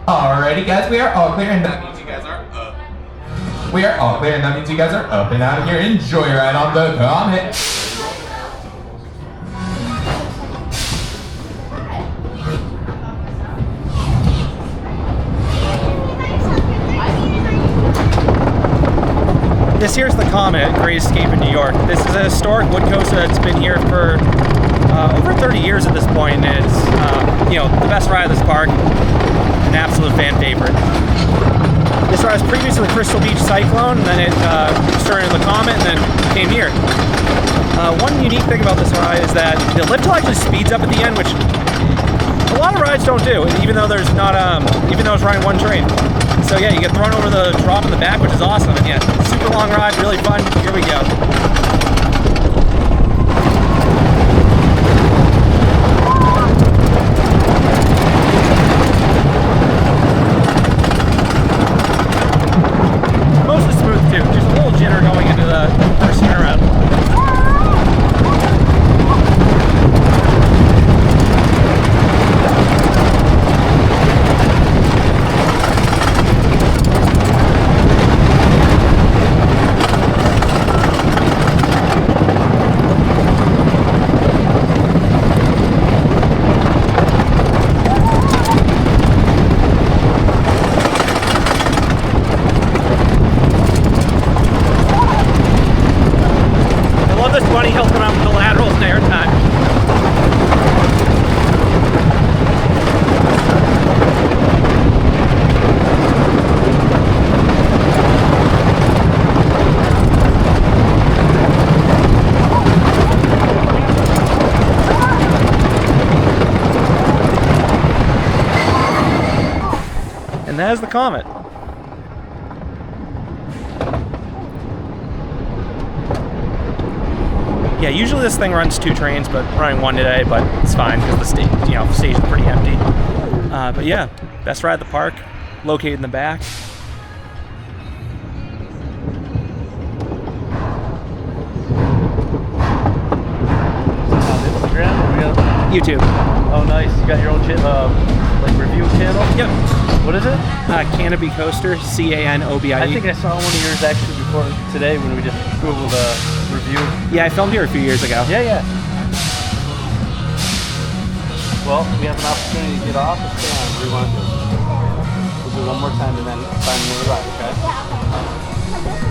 Alrighty, guys, we are all clear, and that means you guys are up. We are all clear, and that means you guys are up and out of here. Enjoy your ride on the Comet. This here's the Comet at Great Escape in New York. This is a historic wood coaster that's been here for over 30 years at this point, and it's the best ride of this park, an absolute fan favorite. This ride was previously the Crystal Beach Cyclone, and then it started in the Comet, and then came here. One unique thing about this ride is that the lift hill actually speeds up at the end, which a lot of rides don't do, even though there's not, even though it's riding one train. So yeah, you get thrown over the drop in the back, which is awesome. And yeah, super long ride, really fun. Here we go. Mostly smooth too, just a little jitter going into the first turnaround. And that is the Comet. Yeah, usually this thing runs 2 trains, but we're running 1 today, but it's fine because the stage is pretty empty. But yeah, best ride at the park, located in the back. Instagram? YouTube. Oh, nice. You got your own review channel? Yep. What is it? Canopy Coaster, C-A-N-O-B-I-E. I think I saw one of yours actually before today when we just Googled review. Yeah, I filmed here a few years ago. Yeah. Well, we have an opportunity to get off and stay on. What do you want to do? We'll do one more time and then find another ride, okay?